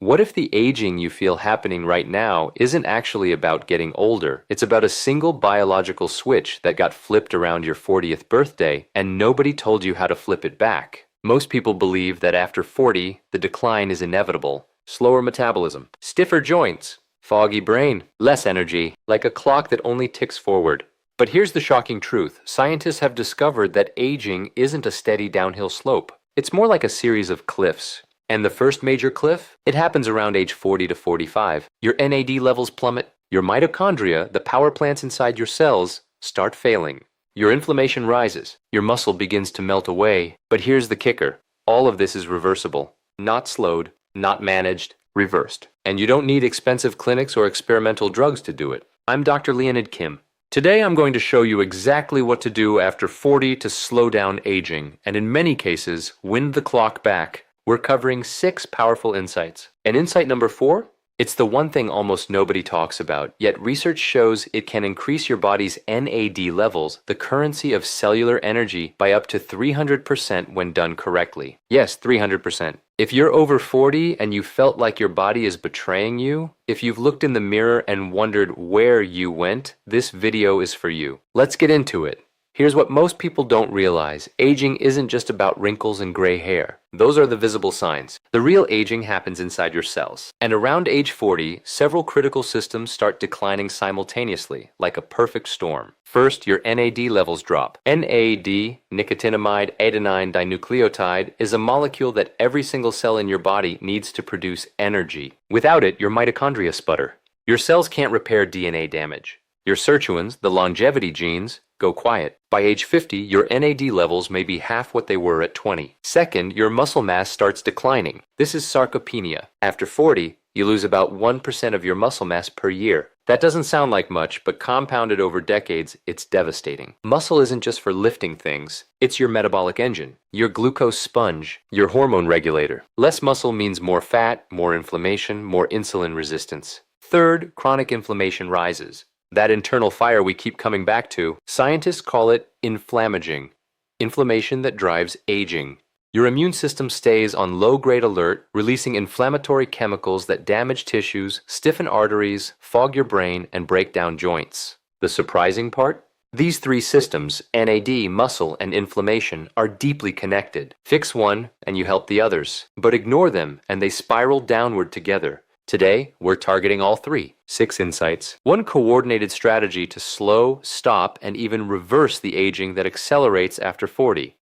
What if the aging you feel happening right now isn't actually about getting older? It's about a single biological switch that got flipped around your 40th birthday, and nobody told you how to flip it back. Most people believe that after 40, the decline is inevitable. Slower metabolism, stiffer joints, foggy brain, less energy, like a clock that only ticks forward. But here's the shocking truth. Scientists have discovered that aging isn't a steady downhill slope. It's more like a series of cliffs. And the first major cliff? It happens around age 40 to 45. Your NAD levels plummet. Your mitochondria, the power plants inside your cells, start failing. Your inflammation rises. Your muscle begins to melt away. But here's the kicker. All of this is reversible. Not slowed, not managed, reversed. And you don't need expensive clinics or experimental drugs to do it. I'm Dr. Leonid Kim. Today I'm going to show you exactly what to do after 40 to slow down aging, and in many cases, win the clock back. We're covering 6 powerful insights. And insight number 4? It's the one thing almost nobody talks about, yet research shows it can increase your body's NAD levels, the currency of cellular energy, by up to 300% when done correctly. Yes, 300%. If you're over 40 and you felt like your body is betraying you, if you've looked in the mirror and wondered where you went, this video is for you. Let's get into it. Here's what most people don't realize. Aging isn't just about wrinkles and gray hair. Those are the visible signs. The real aging happens inside your cells. And around age 40, several critical systems start declining simultaneously, like a perfect storm. First, your NAD levels drop. NAD, nicotinamide adenine dinucleotide, is a molecule that every single cell in your body needs to produce energy. Without it, your mitochondria sputter. Your cells can't repair DNA damage. Your sirtuins, the longevity genes, go quiet. By age 50, your NAD levels may be half what they were at 20. Second, your muscle mass starts declining. This is sarcopenia. After 40, you lose about 1% of your muscle mass per year. That doesn't sound like much, but compounded over decades, it's devastating. Muscle isn't just for lifting things. It's your metabolic engine, your glucose sponge, your hormone regulator. Less muscle means more fat, more inflammation, more insulin resistance. Third, chronic inflammation rises. That internal fire we keep coming back to, scientists call it inflammaging, inflammation that drives aging. Your immune system stays on low-grade alert, releasing inflammatory chemicals that damage tissues, stiffen arteries, fog your brain, and break down joints. The surprising part? These 3 systems, NAD, muscle, and inflammation, are deeply connected. Fix one, and you help the others. But ignore them, and they spiral downward together. Today, we're targeting all 3. 6 insights. One coordinated strategy to slow, stop, and even reverse the aging that accelerates after 40.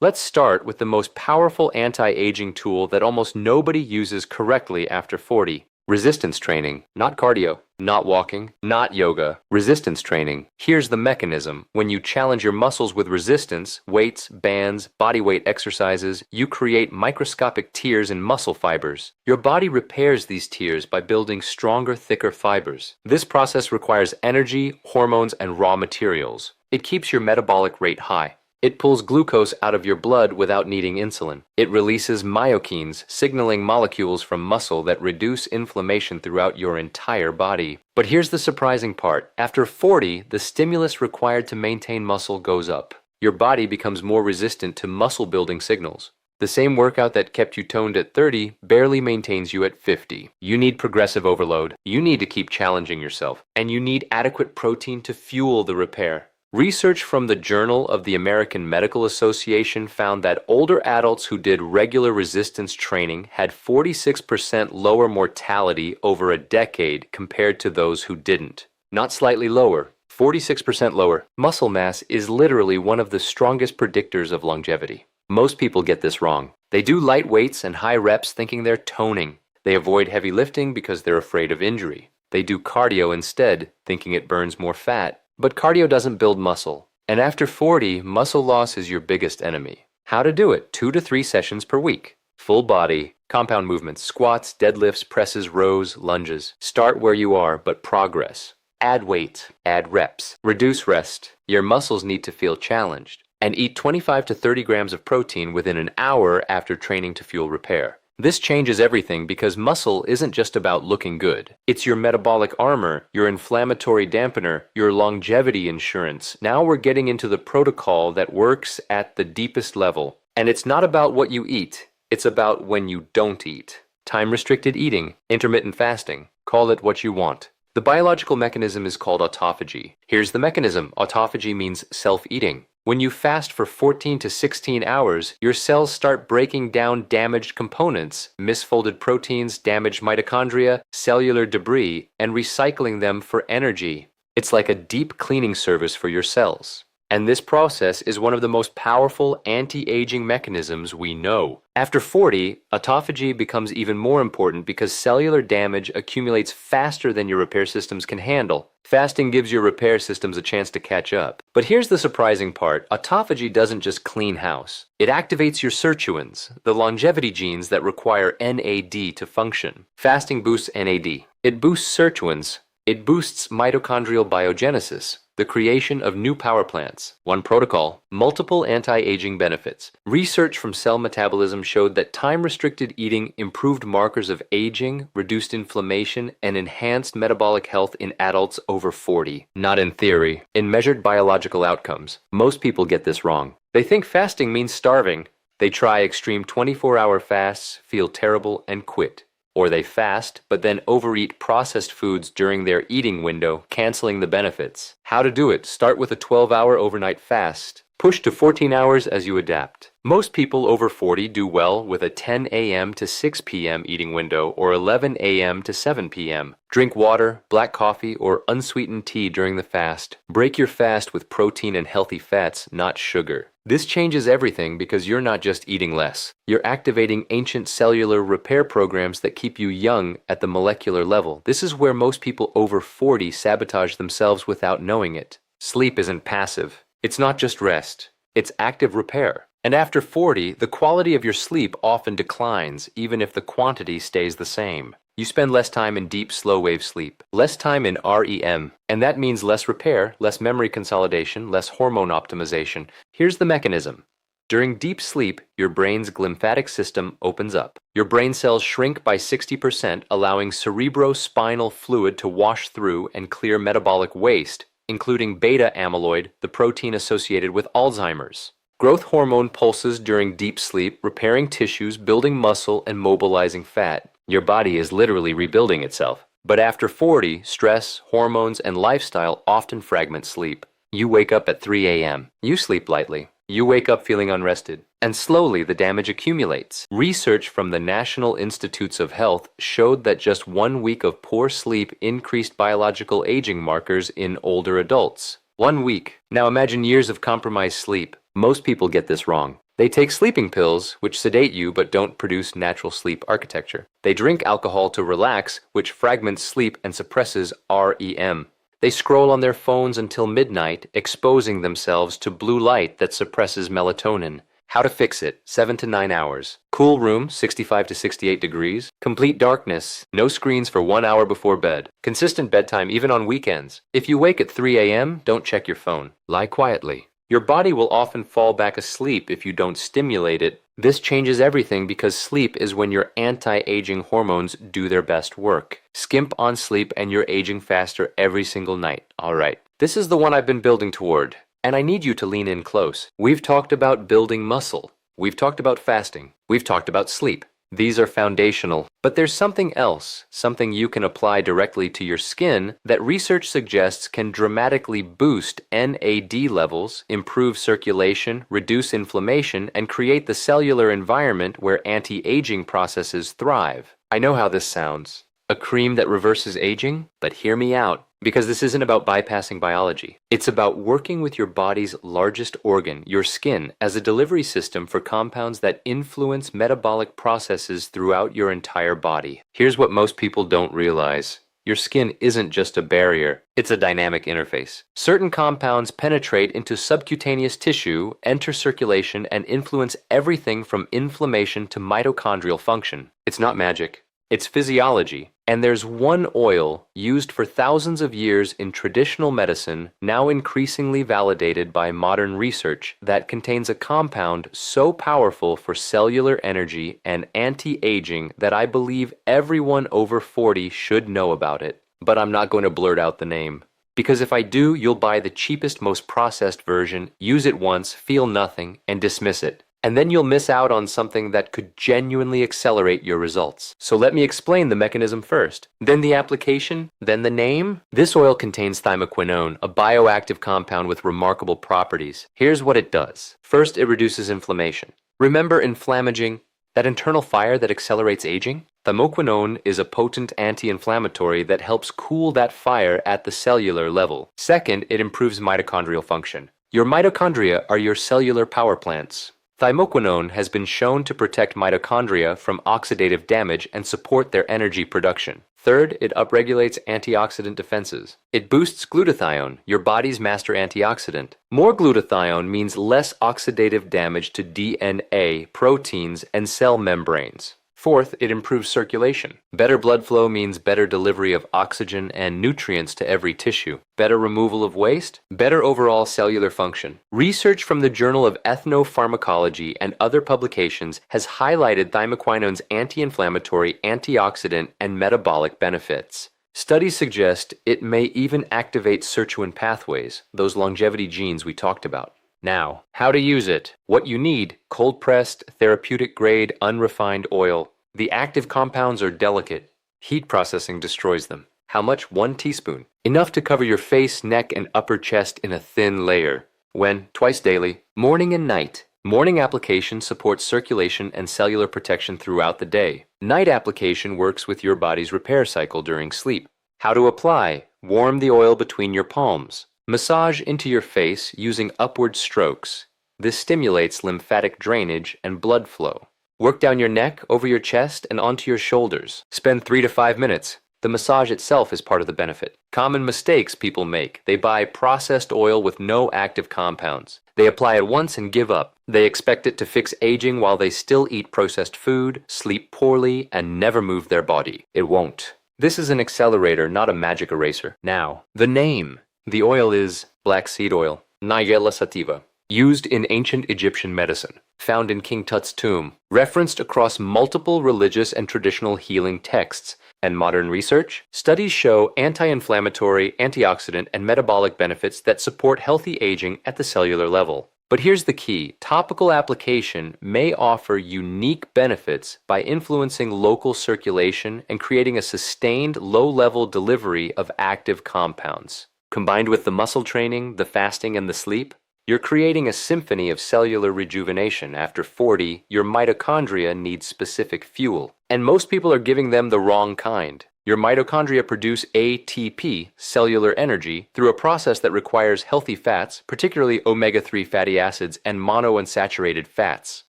Let's start with the most powerful anti-aging tool that almost nobody uses correctly after 40. Resistance training. Not cardio, not walking, not yoga. Resistance training. Here's the mechanism. When you challenge your muscles with resistance, weights, bands, body weight exercises, you create microscopic tears in muscle fibers. Your body repairs these tears by building stronger, thicker fibers. This process requires energy, hormones, and raw materials. It keeps your metabolic rate high. It pulls glucose out of your blood without needing insulin. It releases myokines, signaling molecules from muscle that reduce inflammation throughout your entire body. But here's the surprising part. After 40, the stimulus required to maintain muscle goes up. Your body becomes more resistant to muscle-building signals. The same workout that kept you toned at 30 barely maintains you at 50. You need progressive overload. You need to keep challenging yourself. And you need adequate protein to fuel the repair. Research from the Journal of the American Medical Association found that older adults who did regular resistance training had 46% lower mortality over a decade compared to those who didn't. Not slightly lower, 46% lower. Muscle mass is literally one of the strongest predictors of longevity. Most people get this wrong. They do light weights and high reps thinking they're toning. They avoid heavy lifting because they're afraid of injury. They do cardio instead, thinking it burns more fat. But cardio doesn't build muscle. And after 40, muscle loss is your biggest enemy. How to do it? 2 to 3 sessions per week. Full body, compound movements, squats, deadlifts, presses, rows, lunges. Start where you are, but progress. Add weight, add reps, reduce rest. Your muscles need to feel challenged. And eat 25 to 30 grams of protein within an hour after training to fuel repair. This changes everything because muscle isn't just about looking good. It's your metabolic armor, your inflammatory dampener, your longevity insurance. Now we're getting into the protocol that works at the deepest level. And it's not about what you eat. It's about when you don't eat. time-restricted eating, intermittent fasting. Call it what you want. The biological mechanism is called autophagy. Here's the mechanism. Autophagy means self-eating. When you fast for 14 to 16 hours, your cells start breaking down damaged components, misfolded proteins, damaged mitochondria, cellular debris, and recycling them for energy. It's like a deep cleaning service for your cells. And this process is one of the most powerful anti-aging mechanisms we know. After 40, autophagy becomes even more important because cellular damage accumulates faster than your repair systems can handle. Fasting gives your repair systems a chance to catch up. But here's the surprising part. Autophagy doesn't just clean house. It activates your sirtuins, the longevity genes that require NAD to function. Fasting boosts NAD. It boosts sirtuins. It boosts mitochondrial biogenesis, the creation of new power plants. One protocol, multiple anti-aging benefits. Research from Cell Metabolism showed that time-restricted eating improved markers of aging, reduced inflammation, and enhanced metabolic health in adults over 40. Not in theory, in measured biological outcomes. Most people get this wrong. They think fasting means starving. They try extreme 24-hour fasts, feel terrible, and quit. Or they fast, but then overeat processed foods during their eating window, canceling the benefits. How to do it? Start with a 12-hour overnight fast. Push to 14 hours as you adapt. Most people over 40 do well with a 10 a.m. to 6 p.m. eating window or 11 a.m. to 7 p.m. Drink water, black coffee, or unsweetened tea during the fast. Break your fast with protein and healthy fats, not sugar. This changes everything because you're not just eating less. You're activating ancient cellular repair programs that keep you young at the molecular level. This is where most people over 40 sabotage themselves without knowing it. Sleep isn't passive. It's not just rest. It's active repair. And after 40, the quality of your sleep often declines, even if the quantity stays the same. You spend less time in deep, slow-wave sleep, less time in REM, and that means less repair, less memory consolidation, less hormone optimization. Here's the mechanism. During deep sleep, your brain's glymphatic system opens up. Your brain cells shrink by 60%, allowing cerebrospinal fluid to wash through and clear metabolic waste, including beta amyloid, the protein associated with Alzheimer's. Growth hormone pulses during deep sleep, repairing tissues, building muscle, and mobilizing fat. Your body is literally rebuilding itself. But after 40, stress, hormones, and lifestyle often fragment sleep. You wake up at 3 a.m. You sleep lightly. You wake up feeling unrested. And slowly the damage accumulates. Research from the National Institutes of Health showed that just 1 week of poor sleep increased biological aging markers in older adults. 1 week. Now imagine years of compromised sleep. Most people get this wrong. They take sleeping pills, which sedate you but don't produce natural sleep architecture. They drink alcohol to relax, which fragments sleep and suppresses REM. They scroll on their phones until midnight, exposing themselves to blue light that suppresses melatonin. How to fix it? 7 to 9 hours. Cool room, 65 to 68 degrees. Complete darkness. No screens for 1 hour before bed. Consistent bedtime even on weekends. If you wake at 3 a.m., don't check your phone. Lie quietly. Your body will often fall back asleep if you don't stimulate it. This changes everything because sleep is when your anti-aging hormones do their best work. Skimp on sleep and you're aging faster every single night. All right. This is the one I've been building toward. And I need you to lean in close. We've talked about building muscle. We've talked about fasting. We've talked about sleep. These are foundational. But there's something else, something you can apply directly to your skin that research suggests can dramatically boost NAD levels, improve circulation, reduce inflammation, and create the cellular environment where anti-aging processes thrive. I know how this sounds. A cream that reverses aging? But hear me out. Because this isn't about bypassing biology. It's about working with your body's largest organ, your skin, as a delivery system for compounds that influence metabolic processes throughout your entire body. Here's what most people don't realize. Your skin isn't just a barrier, it's a dynamic interface. Certain compounds penetrate into subcutaneous tissue, enter circulation, and influence everything from inflammation to mitochondrial function. It's not magic. It's physiology. And there's one oil used for thousands of years in traditional medicine, now increasingly validated by modern research, that contains a compound so powerful for cellular energy and anti-aging that I believe everyone over 40 should know about it. But I'm not going to blurt out the name. Because if I do, you'll buy the cheapest, most processed version, use it once, feel nothing, and dismiss it. and then you'll miss out on something that could genuinely accelerate your results. So let me explain the mechanism first, then the application, then the name. This oil contains thymoquinone, a bioactive compound with remarkable properties. Here's what it does. First, it reduces inflammation. Remember inflammaging, that internal fire that accelerates aging? Thymoquinone is a potent anti-inflammatory that helps cool that fire at the cellular level. Second, it improves mitochondrial function. Your mitochondria are your cellular power plants. Thymoquinone has been shown to protect mitochondria from oxidative damage and support their energy production. Third, it upregulates antioxidant defenses. It boosts glutathione, your body's master antioxidant. More glutathione means less oxidative damage to DNA, proteins, and cell membranes. Fourth, it improves circulation. Better blood flow means better delivery of oxygen and nutrients to every tissue. Better removal of waste, better overall cellular function. Research from the Journal of Ethnopharmacology and other publications has highlighted thymoquinone's anti-inflammatory, antioxidant, and metabolic benefits. Studies suggest it may even activate sirtuin pathways, those longevity genes we talked about. Now, how to use it. What you need: cold-pressed, therapeutic-grade, unrefined oil. The active compounds are delicate. Heat processing destroys them. How much? 1 teaspoon. Enough to cover your face, neck, and upper chest in a thin layer. When? Twice daily. Morning and night. Morning application supports circulation and cellular protection throughout the day. Night application works with your body's repair cycle during sleep. How to apply. Warm the oil between your palms. Massage into your face using upward strokes. This stimulates lymphatic drainage and blood flow. Work down your neck, over your chest, and onto your shoulders. Spend 3 to 5 minutes. The massage itself is part of the benefit. Common mistakes people make. They buy processed oil with no active compounds. They apply it once and give up. They expect it to fix aging while they still eat processed food, sleep poorly, and never move their body. It won't. This is an accelerator, not a magic eraser. Now, the name. The oil is black seed oil, Nigella sativa, used in ancient Egyptian medicine, found in King Tut's tomb, referenced across multiple religious and traditional healing texts, and modern research. Studies show anti-inflammatory, antioxidant, and metabolic benefits that support healthy aging at the cellular level. But here's the key. Topical application may offer unique benefits by influencing local circulation and creating a sustained low-level delivery of active compounds. Combined with the muscle training, the fasting, and the sleep, you're creating a symphony of cellular rejuvenation. After 40, your mitochondria need specific fuel, and most people are giving them the wrong kind. Your mitochondria produce ATP, cellular energy, through a process that requires healthy fats, particularly omega-3 fatty acids and monounsaturated fats.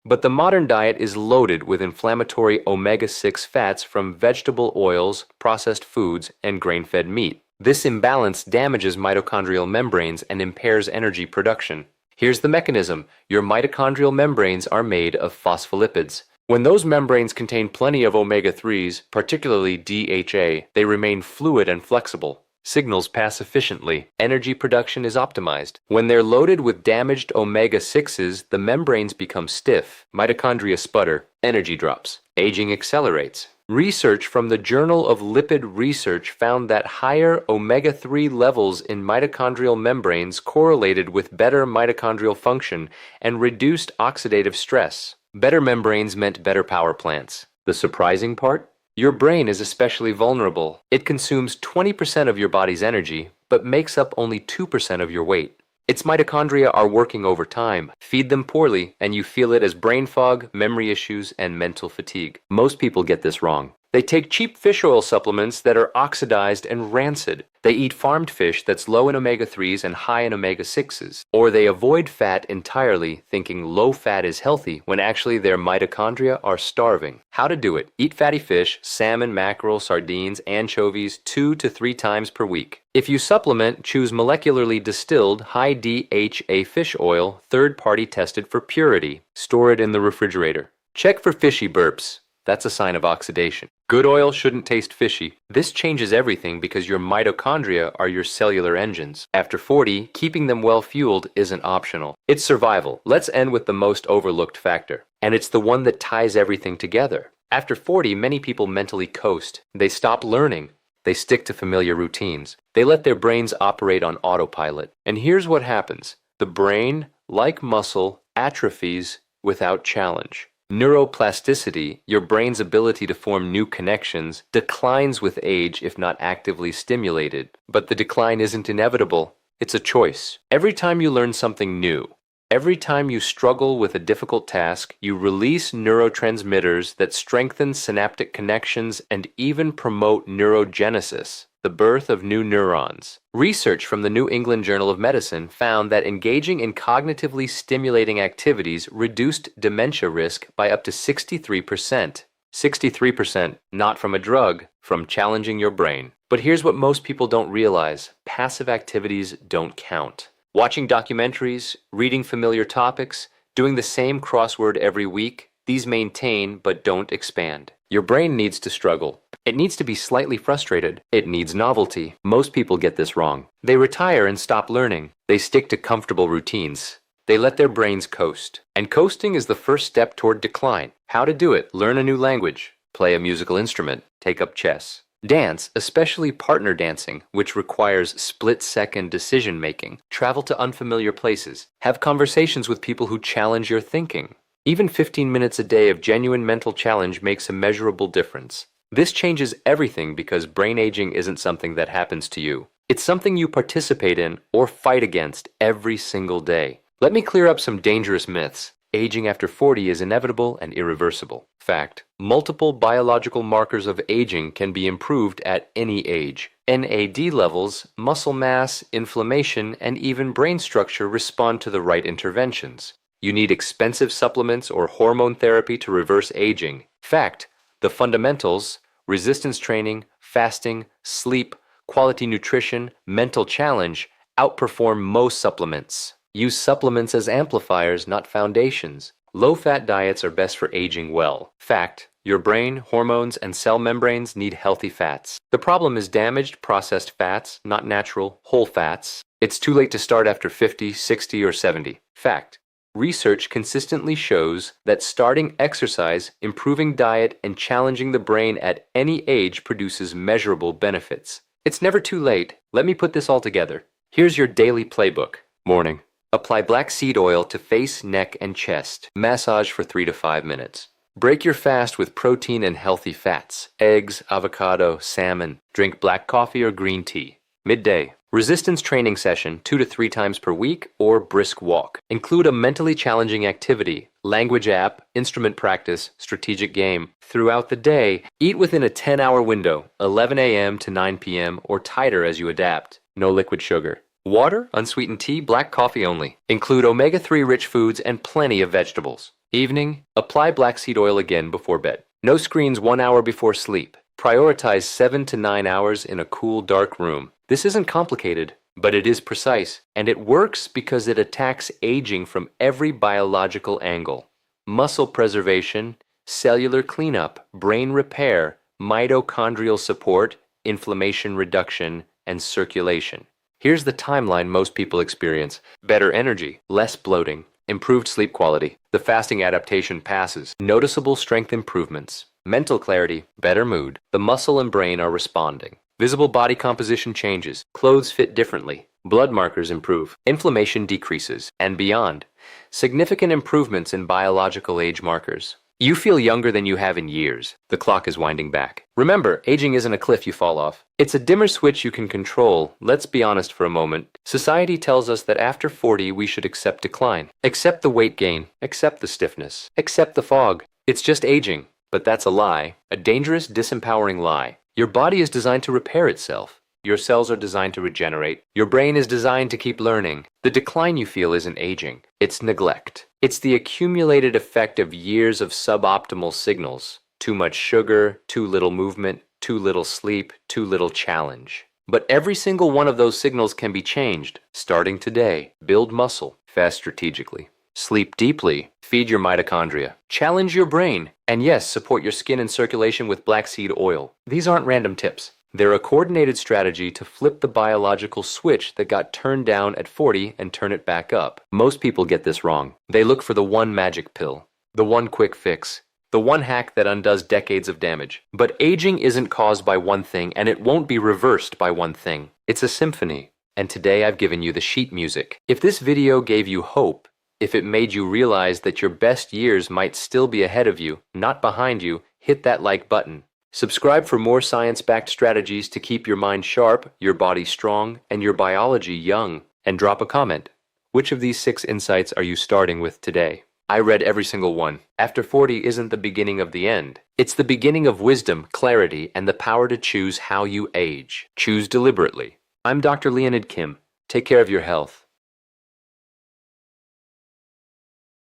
But the modern diet is loaded with inflammatory omega-6 fats from vegetable oils, processed foods, and grain-fed meat. This imbalance damages mitochondrial membranes and impairs energy production. Here's the mechanism. Your mitochondrial membranes are made of phospholipids. When those membranes contain plenty of omega-3s, particularly DHA, they remain fluid and flexible. Signals pass efficiently. Energy production is optimized. When they're loaded with damaged omega-6s, the membranes become stiff. Mitochondria sputter. Energy drops. Aging accelerates. Research from the Journal of Lipid Research found that higher omega-3 levels in mitochondrial membranes correlated with better mitochondrial function and reduced oxidative stress. Better membranes meant better power plants. The surprising part? Your brain is especially vulnerable. It consumes 20% of your body's energy, but makes up only 2% of your weight. Its mitochondria are working overtime. Feed them poorly, and you feel it as brain fog, memory issues, and mental fatigue. Most people get this wrong. They take cheap fish oil supplements that are oxidized and rancid. They eat farmed fish that's low in omega-3s and high in omega-6s. Or they avoid fat entirely, thinking low fat is healthy, when actually their mitochondria are starving. How to do it? Eat fatty fish, salmon, mackerel, sardines, anchovies 2 to 3 times per week. If you supplement, choose molecularly distilled, high DHA fish oil, third-party tested for purity. Store it in the refrigerator. Check for fishy burps. That's a sign of oxidation. Good oil shouldn't taste fishy. This changes everything because your mitochondria are your cellular engines. After 40, keeping them well-fueled isn't optional. It's survival. Let's end with the most overlooked factor. And it's the one that ties everything together. After 40, many people mentally coast. They stop learning. They stick to familiar routines. They let their brains operate on autopilot. And here's what happens. The brain, like muscle, atrophies without challenge. Neuroplasticity, your brain's ability to form new connections, declines with age if not actively stimulated. But the decline isn't inevitable. It's a choice. Every time you learn something new, every time you struggle with a difficult task, you release neurotransmitters that strengthen synaptic connections and even promote neurogenesis, the birth of new neurons. Research from the New England Journal of Medicine found that engaging in cognitively stimulating activities reduced dementia risk by up to 63%. 63%, not from a drug, from challenging your brain. But here's what most people don't realize: passive activities don't count. Watching documentaries, reading familiar topics, doing the same crossword every week, these maintain but don't expand. Your brain needs to struggle. It needs to be slightly frustrated. It needs novelty. Most people get this wrong. They retire and stop learning. They stick to comfortable routines. They let their brains coast. And coasting is the first step toward decline. How to do it: learn a new language, play a musical instrument, take up chess. Dance, especially partner dancing, which requires split-second decision-making. Travel to unfamiliar places. Have conversations with people who challenge your thinking. Even 15 minutes a day of genuine mental challenge makes a measurable difference. This changes everything because brain aging isn't something that happens to you. It's something you participate in or fight against every single day. Let me clear up some dangerous myths. Aging after 40 is inevitable and irreversible. Fact: multiple biological markers of aging can be improved at any age. NAD levels, muscle mass, inflammation, and even brain structure respond to the right interventions. You need expensive supplements or hormone therapy to reverse aging. Fact: the fundamentals, resistance training, fasting, sleep, quality nutrition, mental challenge, outperform most supplements. Use supplements as amplifiers, not foundations. Low-fat diets are best for aging well. Fact: your brain, hormones, and cell membranes need healthy fats. The problem is damaged, processed fats, not natural, whole fats. It's too late to start after 50, 60, or 70. Fact: research consistently shows that starting exercise, improving diet, and challenging the brain at any age produces measurable benefits. It's never too late. Let me put this all together. Here's your daily playbook. Morning. Apply black seed oil to face, neck, and chest. Massage for 3 to 5 minutes. Break your fast with protein and healthy fats. Eggs, avocado, salmon. Drink black coffee or green tea. Midday. Resistance training session 2 to 3 times per week or brisk walk. Include a mentally challenging activity, language app, instrument practice, strategic game. Throughout the day, eat within a 10-hour window, 11 a.m. to 9 p.m. or tighter as you adapt. No liquid sugar. Water, unsweetened tea, black coffee only. Include omega-3 rich foods and plenty of vegetables. Evening, apply black seed oil again before bed. No screens 1 hour before sleep. Prioritize 7 to 9 hours in a cool, dark room. This isn't complicated, but it is precise, and it works because it attacks aging from every biological angle. Muscle preservation, cellular cleanup, brain repair, mitochondrial support, inflammation reduction, and circulation. Here's the timeline most people experience: better energy, less bloating, improved sleep quality, the fasting adaptation passes, noticeable strength improvements, mental clarity, better mood, the muscle and brain are responding, visible body composition changes, clothes fit differently, blood markers improve, inflammation decreases, and beyond. Significant improvements in biological age markers. You feel younger than you have in years. The clock is winding back. Remember, aging isn't a cliff you fall off. It's a dimmer switch you can control. Let's be honest for a moment. Society tells us that after 40 we should accept decline. Accept the weight gain. Accept the stiffness. Accept the fog. It's just aging. But that's a lie. A dangerous, disempowering lie. Your body is designed to repair itself. Your cells are designed to regenerate. Your brain is designed to keep learning. The decline you feel isn't aging. It's neglect. It's the accumulated effect of years of suboptimal signals. Too much sugar, too little movement, too little sleep, too little challenge. But every single one of those signals can be changed. Starting today, build muscle, fast strategically. Sleep deeply, feed your mitochondria, challenge your brain, and yes, support your skin and circulation with black seed oil. These aren't random tips. They're a coordinated strategy to flip the biological switch that got turned down at 40 and turn it back up. Most people get this wrong. They look for the one magic pill, the one quick fix, the one hack that undoes decades of damage. But aging isn't caused by one thing, and it won't be reversed by one thing. It's a symphony. And today I've given you the sheet music. If this video gave you hope, If it made you realize that your best years might still be ahead of you, not behind you, hit that like button. Subscribe for more science-backed strategies to keep your mind sharp, your body strong, and your biology young. And drop a comment. Which of these 6 insights are you starting with today? I read every single one. After 40 isn't the beginning of the end. It's the beginning of wisdom, clarity, and the power to choose how you age. Choose deliberately. I'm Dr. Leonid Kim. Take care of your health.